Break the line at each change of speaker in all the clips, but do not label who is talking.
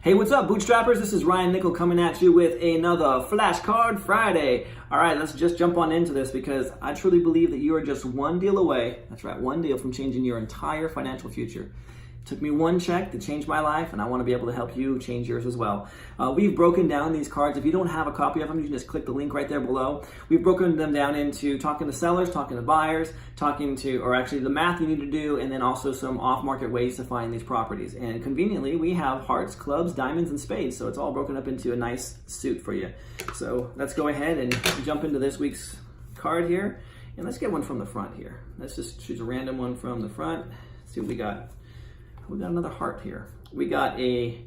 Hey, what's up, bootstrappers? This is Ryan Nickel coming at you with another Flashcard Friday. All right, let's just jump on into this because I truly believe that you are just one deal away. That's right, one deal from changing your entire financial future. It took me one check to change my life, and I want to be able to help you change yours as well. We've broken down these cards. If you don't have a copy of them, you can just click the link right there below. We've broken them down into talking to sellers, talking to buyers, or actually the math you need to do, and then also some off-market ways to find these properties. And conveniently, we have hearts, clubs, diamonds, and spades, so it's all broken up into a nice suit for you. So let's go ahead and jump into this week's card here, and let's get one from the front here. Let's just choose a random one from the front. See what we got. We got another heart here. We got a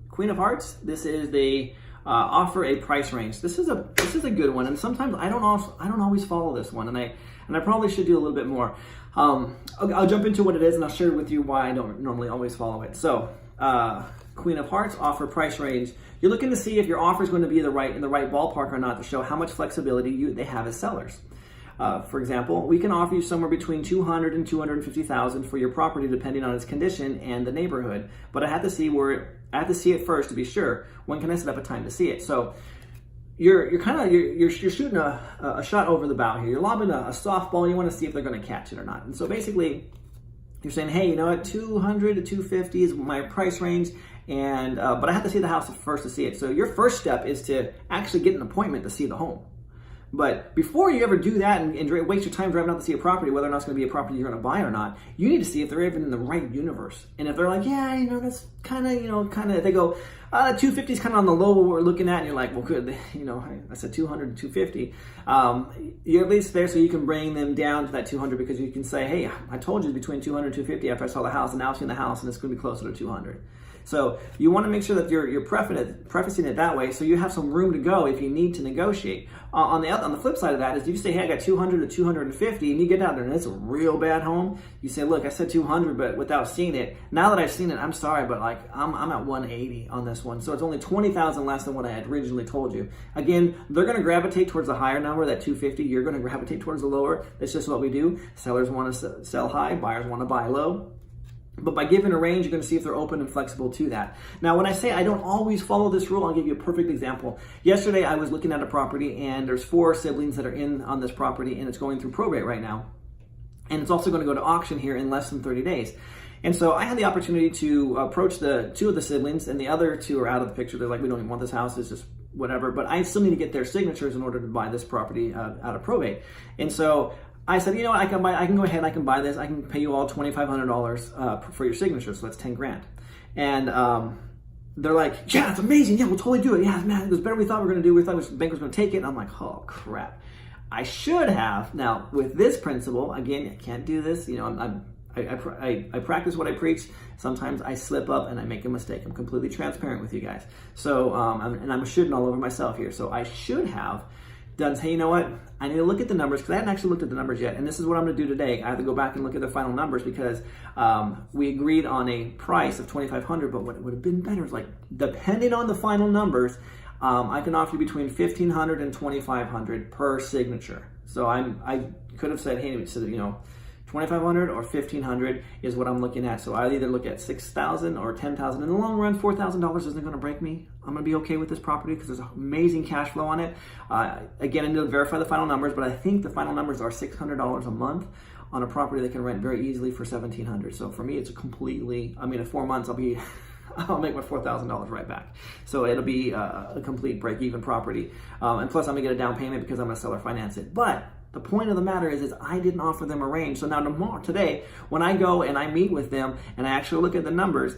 Queen of Hearts. This is the offer a price range. This is a good one, and sometimes I don't always follow this one, and I probably should do a little bit more. I'll jump into what it is, and I'll share with you why I don't normally always follow it. So, Queen of Hearts, offer price range. You're looking to see if your offer is going to be in the right ballpark or not to show how much flexibility they have as sellers. For example, we can offer you somewhere between $200,000 and $250,000 for your property, depending on its condition and the neighborhood. But I have to see it first to be sure. When can I set up a time to see it? So you're shooting a shot over the bow here. You're lobbing a softball. You want to see if they're going to catch it or not. And so basically, you're saying, hey, you know what, 200 to 250 is my price range, and but I have to see the house first to see it. So your first step is to actually get an appointment to see the home. But before you ever do that and waste your time driving out to see a property, whether or not it's going to be a property you're going to buy or not, you need to see if they're even in the right universe. And if they're like, yeah, that's kind of, they go, 250 is kind of on the low what we're looking at, and you're like, well, good, I said 200 to 250. You're at least there so you can bring them down to that 200 because you can say, hey, I told you between 200 and 250 after I saw the house, and now I've seen the house, and it's going to be closer to 200. So you want to make sure that you're prefacing it that way so you have some room to go if you need to negotiate. On the flip side of that is if you say, hey, I got 200 to 250, and you get out there and it's a real bad home, you say, look, I said 200, but without seeing it, now that I've seen it, I'm sorry, but like I'm at 180 on this one. So it's only 20,000 less than what I had originally told you. Again, they're going to gravitate towards the higher number, that 250. You're going to gravitate towards the lower. It's just what we do. Sellers want to sell high, buyers want to buy low. But by giving a range, you're going to see if they're open and flexible to that. Now, when I say I don't always follow this rule, I'll give you a perfect example. Yesterday, I was looking at a property, and there's 4 siblings that are in on this property, and it's going through probate right now. And it's also going to go to auction here in less than 30 days. And so I had the opportunity to approach the 2 of the siblings, and the other 2 are out of the picture. They're like, we don't even want this house. It's just whatever. But I still need to get their signatures in order to buy this property out of probate. And so I said, you know what, I can go ahead and I can buy this. I can pay you all $2,500 for your signature, so that's 10 grand. And they're like, yeah, it's amazing. Yeah, we'll totally do it. Yeah, man, it was better than we thought we were going to do. We thought the bank was going to take it. And I'm like, oh, crap. I should have. Now, with this principle, again, I can't do this. I practice what I preach. Sometimes I slip up and I make a mistake. I'm completely transparent with you guys. So, and I'm shooting all over myself here. So I should have done, hey, you know what? I need to look at the numbers because I hadn't actually looked at the numbers yet. And this is what I'm going to do today. I have to go back and look at the final numbers because we agreed on a price of $2,500. But what would have been better is, like, depending on the final numbers, I can offer you between $1,500 and $2,500 per signature. So I could have said, hey, so, $2,500 or $1,500 is what I'm looking at. So I either look at $6,000 or $10,000. In the long run, $4,000 isn't going to break me. I'm going to be okay with this property because there's amazing cash flow on it. Again, I need to verify the final numbers, but I think the final numbers are $600 a month on a property that can rent very easily for $1,700. So for me, it's in 4 months, I'll make my $4,000 right back. So it'll be a complete break-even property. And plus, I'm going to get a down payment because I'm going to seller finance it. But the point of the matter is I didn't offer them a range. So now today, when I go and I meet with them and I actually look at the numbers,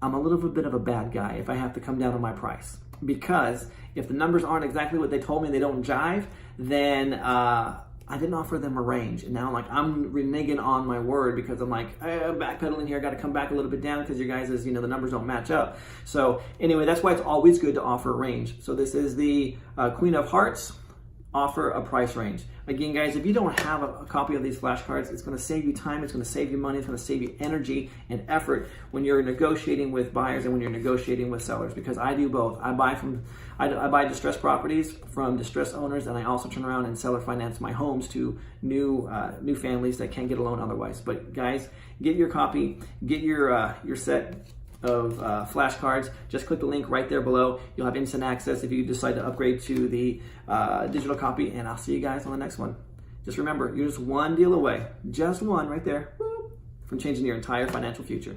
I'm a little bit of a bad guy if I have to come down on my price. Because if the numbers aren't exactly what they told me, they don't jive, then I didn't offer them a range. And now I'm reneging on my word because I'm like, backpedaling here, I got to come back a little bit down because your guys' the numbers don't match up. So anyway, that's why it's always good to offer a range. So this is the Queen of Hearts. Offer a price range. Again, guys, if you don't have a copy of these flashcards, it's going to save you time, it's going to save you money, it's going to save you energy and effort when you're negotiating with buyers and when you're negotiating with sellers, because I do both. I buy distressed properties from distressed owners, and I also turn around and seller finance my homes to new families that can't get a loan otherwise. But guys, get your copy, get your set flashcards. Just click the link right there below. You'll have instant access if you decide to upgrade to the digital copy, and I'll see you guys on the next one. Just remember, you're just one deal away, just one right there, from changing your entire financial future.